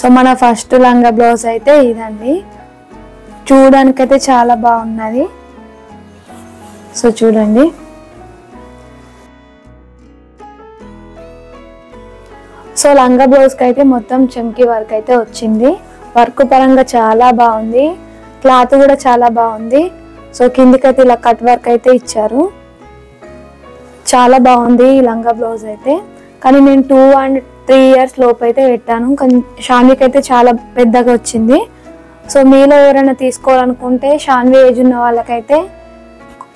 So మన first లంగా blouse అయితే ఇదండి. చూడడానికైతే చాలా బాగున్నది. సో చూడండి. సో లంగా బ్లౌజ్కి అయితే మొత్తం చమ్కీ వర్క్ అయితే వచ్చింది. వర్క్ పరంగా చాలా బాగుంది. క్లాత్ కూడా చాలా బాగుంది. సో కిందికైతే ఇలా కట్ వర్క్ అయితే ఇచ్చారు. చాలా బాగుంది ఈ లంగా బ్లౌజ్ అయితే. కానీ నేను 2 and 3 years లోపు అయితే పెట్టాను. కానీ షాన్వికి అయితే చాలా పెద్దగా వచ్చింది. సో మీలో ఎవరైనా తీసుకోవాలనుకుంటే షాన్వి ఏజ్ ఉన్న వాళ్ళకైతే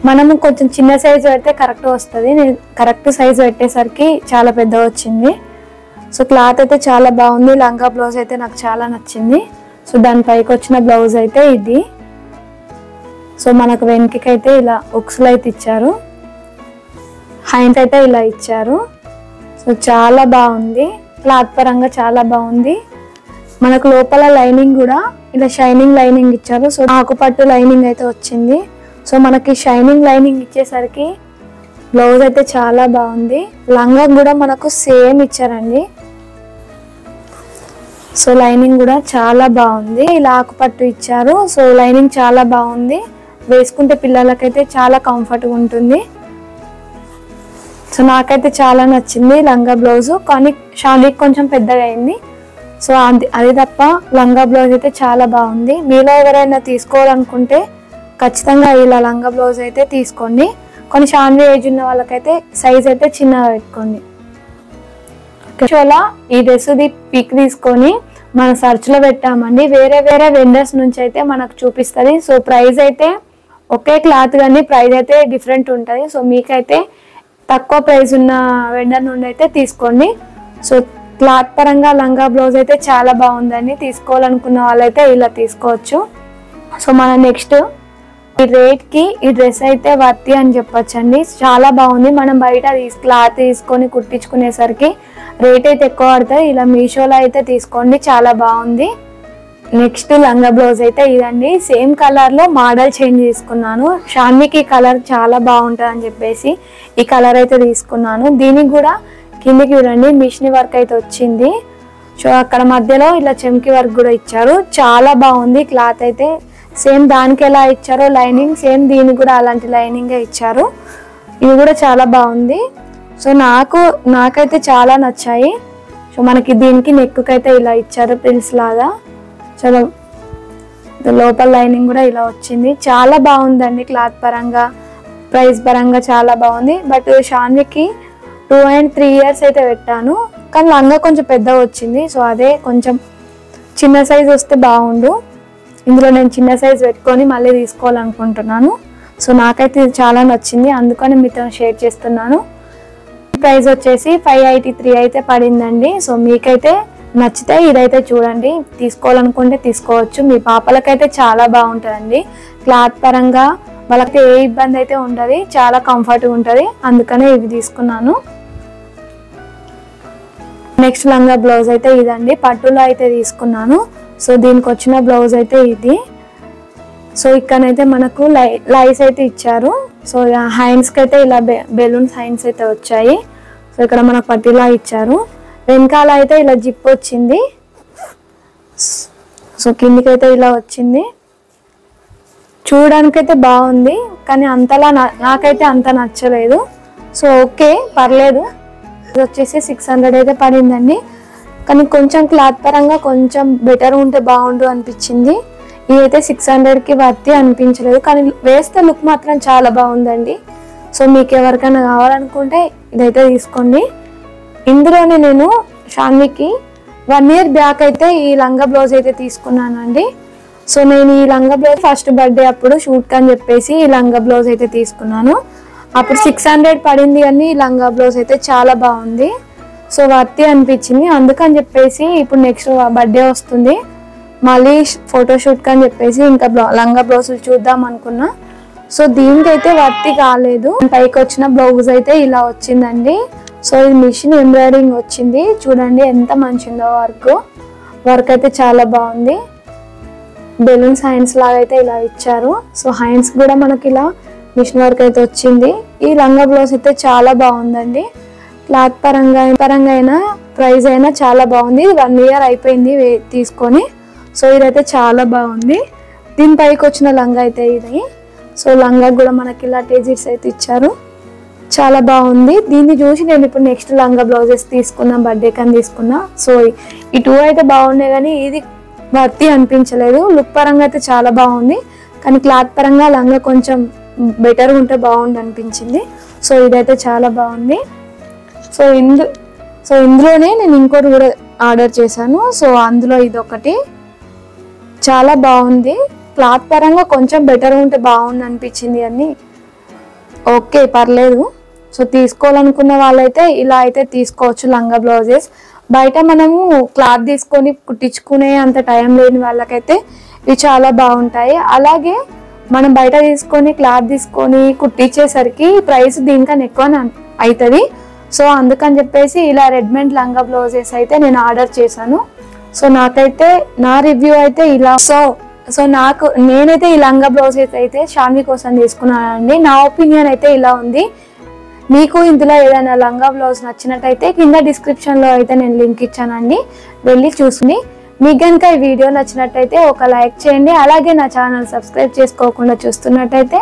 మనము కొంచెం చిన్న సైజు పెడితే కరెక్ట్ వస్తుంది. నేను కరెక్ట్ సైజు పెట్టేసరికి చాలా పెద్దగా వచ్చింది. సో క్లాత్ అయితే చాలా బాగుంది. లంగా బ్లౌజ్ అయితే నాకు చాలా నచ్చింది. సో దానిపైకి వచ్చిన బ్లౌజ్ అయితే ఇది. సో మనకు వెనకకైతే ఇలా ఉక్స్లు అయితే ఇచ్చారు. హ్యాండ్ అయితే ఇలా ఇచ్చారు. సో చాలా బాగుంది. క్లాత్ పరంగా చాలా బాగుంది. మనకు లోపల లైనింగ్ కూడా ఇలా షైనింగ్ లైనింగ్ ఇచ్చారు. సో ఆకుపట్టు లైనింగ్ అయితే వచ్చింది. సో మనకి షైనింగ్ లైనింగ్ ఇచ్చేసరికి బ్లౌజ్ అయితే చాలా బాగుంది. లంగా కూడా మనకు సేమ్ ఇచ్చారండి. సో లైనింగ్ కూడా చాలా బాగుంది. ఇలా ఆకుపట్టు ఇచ్చారు. సో లైనింగ్ చాలా బాగుంది. వేసుకుంటే పిల్లలకైతే చాలా కంఫర్ట్గా ఉంటుంది. సో నాకైతే చాలా నచ్చింది లంగా బ్లౌజు. కానీ షాన్వికి కొంచెం పెద్దగా అయింది. సో అది తప్ప లంగా బ్లౌజ్ అయితే చాలా బాగుంది. మీలో ఎవరైనా తీసుకోవాలనుకుంటే ఖచ్చితంగా ఇలా లంగా బ్లౌజ్ అయితే తీసుకోండి. కొన్ని షాన్వి ఏజ్ ఉన్న వాళ్ళకైతే సైజ్ అయితే చిన్నగా పెట్టుకోండి. ఈ డ్రెస్ది పిక్ తీసుకొని మన సర్చ్లో పెట్టామండి. వేరే వేరే వెండర్స్ నుంచి అయితే మనకు చూపిస్తుంది. సో ప్రైస్ అయితే ఒకే క్లాత్ కానీ ప్రైస్ అయితే డిఫరెంట్ ఉంటుంది. సో మీకైతే తక్కువ ప్రైస్ ఉన్న వెండర్ నుండి అయితే తీసుకోండి. సో క్లాత్ పరంగా లంగా బ్లౌజ్ అయితే చాలా బాగుందండి. తీసుకోవాలనుకున్న వాళ్ళైతే ఇలా తీసుకోవచ్చు. సో మన నెక్స్ట్ ఈ రేట్కి ఈ డ్రెస్ అయితే వర్తి అని చెప్పొచ్చండి. చాలా బాగుంది. మనం బయట క్లాత్ తీసుకొని కుట్టించుకునేసరికి రేట్ అయితే ఎక్కువ పడుతుంది. ఇలా మీషోలో అయితే తీసుకోండి. చాలా బాగుంది. నెక్స్ట్ లంగా బ్లౌజ్ అయితే ఇదండి. సేమ్ కలర్లో మోడల్ చేంజ్ చేసుకున్నాను. షాన్వికి కలర్ చాలా బాగుంటుంది అని చెప్పేసి ఈ కలర్ అయితే తీసుకున్నాను. దీనికి కూడా కిందికి చూడండి మిషన్ వర్క్ అయితే వచ్చింది. సో అక్కడ మధ్యలో ఇలా చెమ్కి వర్క్ కూడా ఇచ్చారు. చాలా బాగుంది. క్లాత్ అయితే సేమ్ దానికి ఎలా ఇచ్చారో లైనింగ్ సేమ్ దీనికి కూడా అలాంటి లైనింగే ఇచ్చారు. ఇది కూడా చాలా బాగుంది. సో నాకైతే చాలా నచ్చాయి. సో మనకి దీనికి నెక్కుకైతే ఇలా ఇచ్చారు ప్రిల్స్ లాగా. చాలా లోపల లైనింగ్ కూడా ఇలా వచ్చింది. చాలా బాగుందండి. క్లాత్ పరంగా ప్రైస్ పరంగా చాలా బాగుంది. బట్ షాన్వికి 2 and 3 years అయితే పెట్టాను. కానీ లంగా కొంచెం పెద్దగా వచ్చింది. సో అదే కొంచెం చిన్న సైజ్ వస్తే బాగుండు. ఇందులో నేను చిన్న సైజ్ పెట్టుకొని మళ్ళీ తీసుకోవాలనుకుంటున్నాను. సో నాకైతే ఇది చాలా నచ్చింది. అందుకని మీతో షేర్ చేస్తున్నాను. ప్రైస్ వచ్చేసి 583 అయితే పడిందండి. సో మీకైతే నచ్చితే ఇదైతే చూడండి. తీసుకోవాలనుకుంటే తీసుకోవచ్చు. మీ పాపలకైతే చాలా బాగుంటుందండి. క్లాత్ పరంగా వాళ్ళకి ఏ ఇబ్బంది అయితే ఉండదు. చాలా కంఫర్ట్గా ఉంటుంది. అందుకనే ఇవి తీసుకున్నాను. నెక్స్ట్ లంగా బ్లౌజ్ అయితే ఇదండి. పట్టులో అయితే తీసుకున్నాను. సో దీనికి వచ్చిన బ్లౌజ్ అయితే ఇది. సో ఇక్కడైతే మనకు లైస్ అయితే ఇచ్చారు. సో హ్యాండ్స్కి అయితే ఇలా బెలూన్స్ హ్యాండ్స్ అయితే వచ్చాయి. సో ఇక్కడ మనకు పట్టిలా ఇచ్చారు. వెనకాల అయితే ఇలా జిప్ వచ్చింది. సో కిందికైతే ఇలా వచ్చింది. చూడడానికైతే బాగుంది. కానీ అంతలా నాకైతే అంత నచ్చలేదు. సో ఓకే పర్లేదు. ఇది వచ్చేసి 600 అయితే పడిందండి. కానీ కొంచెం క్లాత్ పరంగా కొంచెం బెటర్ ఉంటే బాగుండు అనిపించింది. ఇదైతే 600కి వర్తి అనిపించలేదు. కానీ వేస్తే లుక్ మాత్రం చాలా బాగుందండి. సో మీకు ఎవరికైనా కావాలనుకుంటే ఇదైతే తీసుకోండి. ఇందులోనే నేను షాన్వికి 1 year బ్యాక్ అయితే ఈ లంగా బ్లౌజ్ అయితే తీసుకున్నానండి. సో నేను ఈ లంగా బ్లౌజ్ ఫస్ట్ బర్త్డే అప్పుడు షూట్కి అని చెప్పేసి ఈ లంగా బ్లౌజ్ అయితే తీసుకున్నాను. అప్పుడు 600 పడింది. కానీ ఈ లంగా బ్లౌజ్ అయితే చాలా బాగుంది. సో వర్తి అనిపించింది. అందుకని చెప్పేసి ఇప్పుడు నెక్స్ట్ బర్త్డే వస్తుంది, మళ్ళీ ఫోటోషూట్కి అని చెప్పేసి ఇంకా లంగా బ్లౌజులు చూద్దాం అనుకున్నా. సో దీనికైతే వర్తి కాలేదు. పైకి వచ్చిన బ్లౌజ్ అయితే ఇలా వచ్చిందండి. సో ఇది మిషన్ ఎంబ్రాయిడింగ్ వచ్చింది. చూడండి ఎంత మంచిగా వర్క్ అయితే చాలా బాగుంది. బెలూన్స్ హ్యాండ్స్ లాగా అయితే ఇలా ఇచ్చారు. సో హ్యాండ్స్ కూడా మనకి ఇలా మిషన్ వర్క్ అయితే వచ్చింది. ఈ లంగా బ్లౌజ్ అయితే చాలా బాగుందండి. క్లాత్ పరంగా అయినా ప్రైస్ అయినా చాలా బాగుంది. 1 ఇయర్ అయిపోయింది తీసుకొని. సో ఇదైతే చాలా బాగుంది. దీనిపైకి వచ్చిన లంగా అయితే ఇది. సో లంగా కూడా మనకి ఇలా టేజిట్స్ అయితే ఇచ్చారు, చాలా బాగుంది. దీన్ని చూసి నేను ఇప్పుడు నెక్స్ట్ లంగా బ్లౌజెస్ తీసుకున్నా, బర్త్డే కని తీసుకున్నా. సో ఈ 2 అయితే బాగున్నాయి కానీ ఇది వర్తి అనిపించలేదు. లుక్ పరంగా అయితే చాలా బాగుంది కానీ క్లాత్ పరంగా లంగా కొంచెం బెటర్గా ఉంటే బాగుంది అనిపించింది. సో ఇదైతే చాలా బాగుంది. సో ఇందులోనే నేను ఇంకోటి కూడా ఆర్డర్ చేశాను. సో అందులో ఇదొకటి చాలా బాగుంది. క్లాత్ పరంగా కొంచెం బెటర్గా ఉంటే బాగుంది అనిపించింది అని. ఓకే పర్లేదు. సో తీసుకోవాలనుకున్న వాళ్ళైతే ఇలా అయితే తీసుకోవచ్చు లంగా బ్లౌజెస్. బయట మనము క్లాత్ తీసుకొని కుట్టించుకునే అంత టైం లేని వాళ్ళకైతే ఇవి చాలా బాగుంటాయి. అలాగే మనం బయట తీసుకొని క్లాత్ తీసుకొని కుట్టించేసరికి ప్రైస్ దీనికన్నా ఎక్కువ అవుతుంది. సో అందుకని చెప్పేసి ఇలా రెడీమేడ్ లంగా బ్లౌజెస్ అయితే నేను ఆర్డర్ చేశాను. సో నాకైతే నా రివ్యూ అయితే ఇలా. సో నేనైతే ఈ లంగా బ్లౌజెస్ అయితే షాన్వి కోసం తీసుకున్నానండి. నా ఒపీనియన్ అయితే ఇలా ఉంది. మీకు ఇందులో ఏదైనా లంగా బ్లౌజ్ నచ్చినట్టయితే కింద డిస్క్రిప్షన్లో అయితే నేను లింక్ ఇచ్చానండి, వెళ్ళి చూసుకుని. మీకు కనుక ఈ వీడియో నచ్చినట్టయితే ఒక లైక్ చేయండి. అలాగే నా ఛానల్ సబ్స్క్రైబ్ చేసుకోకుండా చూస్తున్నట్టయితే